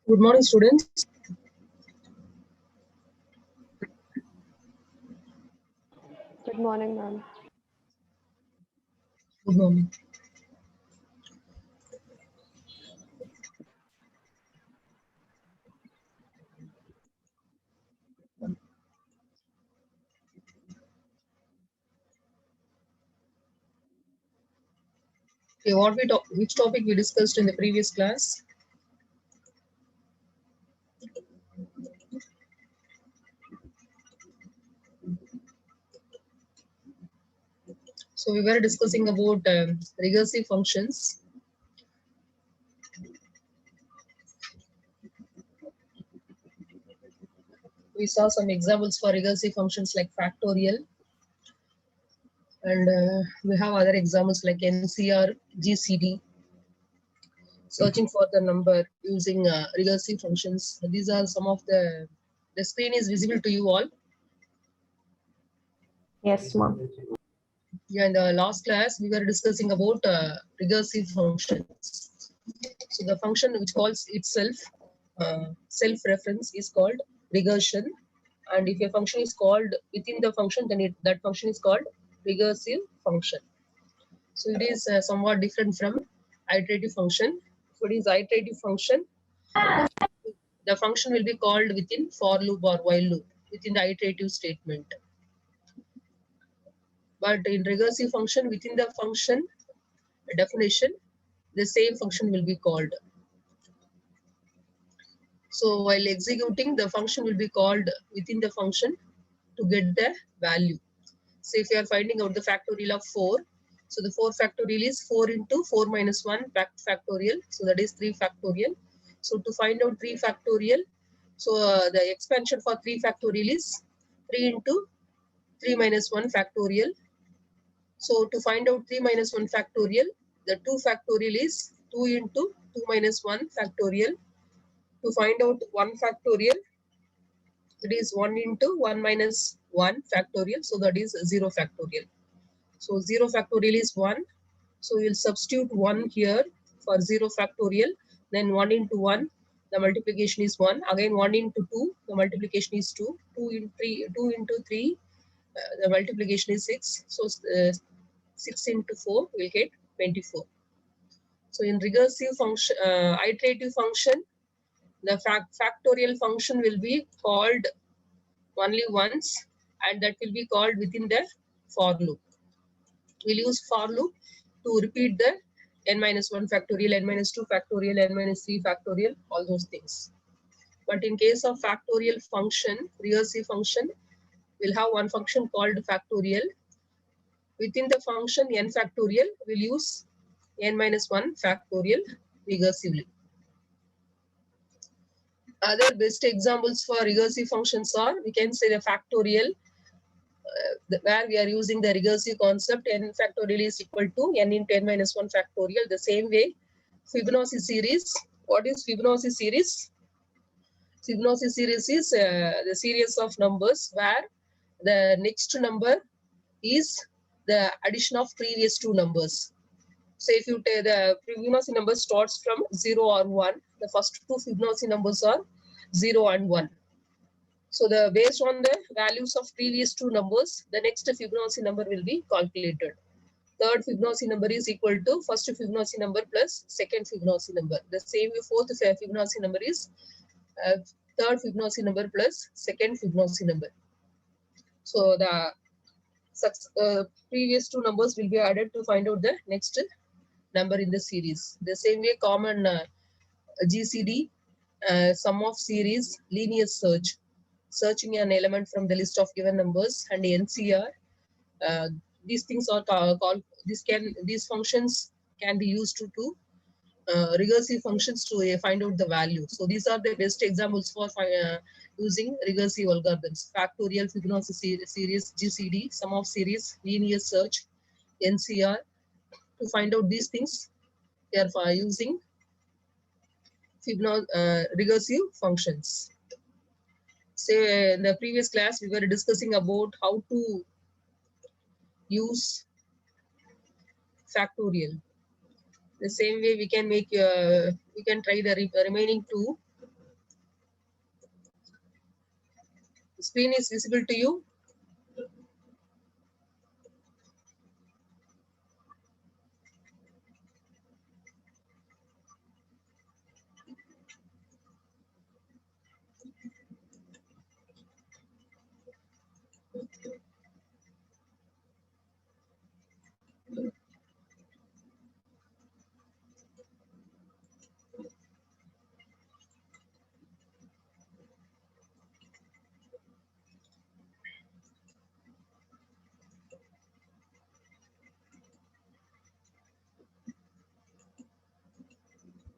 Good morning, students. Good morning, ma'am. Good morning. Okay, which topic we discussed in the previous class? So we were discussing about recursive functions. We saw some examples for recursive functions like factorial, and we have other examples like NCR, GCD, searching for the number using recursive functions. These are some of the screen is visible to you all. Yes, ma'am. Yeah, in the last class, we were discussing about recursive functions. So the function which calls itself self-reference is called recursion. And if a function is called within the function, then that function is called recursive function. So it is somewhat different from iterative function. So it is iterative function. The function will be called within for loop or while loop within the iterative statement. But in recursive function, within the function definition, the same function will be called. So while executing, the function will be called within the function to get the value. So if you are finding out the factorial of 4, so the 4 factorial is 4 into 4 minus 1 factorial. So that is 3 factorial. So to find out 3 factorial, so the expansion for 3 factorial is 3 into 3 minus 1 factorial. So to find out 3 minus 1 factorial, the 2 factorial is 2 into 2 minus 1 factorial. To find out 1 factorial, it is 1 into 1 minus 1 factorial. So that is 0 factorial. So 0 factorial is 1. So we'll substitute 1 here for 0 factorial. Then 1 into 1, the multiplication is 1. Again 1 into 2, the multiplication is 2. 2 into 3, the multiplication is 6. So 6 into 4, we'll get 24. So in recursive function, iterative function, the factorial function will be called only once, and that will be called within the for loop. We'll use for loop to repeat the n minus 1 factorial, n minus 2 factorial, n minus 3 factorial, all those things. But in case of factorial function, recursive function, we'll have one function called factorial. Within the function n factorial, we'll use n minus 1 factorial recursively. Other best examples for recursive functions are, we can say the factorial, where we are using the recursive concept, n factorial is equal to n into n minus 1 factorial. The same way, Fibonacci series. What is Fibonacci series? Fibonacci series is the series of numbers where the next number is the addition of previous two numbers. So if you take the Fibonacci number starts from 0 or 1, the first two Fibonacci numbers are 0 and 1. So based on the values of previous two numbers, the next Fibonacci number will be calculated. Third Fibonacci number is equal to first Fibonacci number plus second Fibonacci number. The same way fourth Fibonacci number is third Fibonacci number plus second Fibonacci number. So the previous two numbers will be added to find out the next number in the series. The same way common GCD, sum of series, linear search, searching an element from the list of given numbers, and NCR. These things are called. These functions can be used to recursive functions to find out the value. So these are the best examples for using recursive algorithms: factorial, Fibonacci series, GCD, sum of series, linear search, NCR. To find out these things, they are using recursive functions. Say in the previous class, we were discussing about how to use factorial. The same way we can make, we can try the remaining two. The screen is visible to you?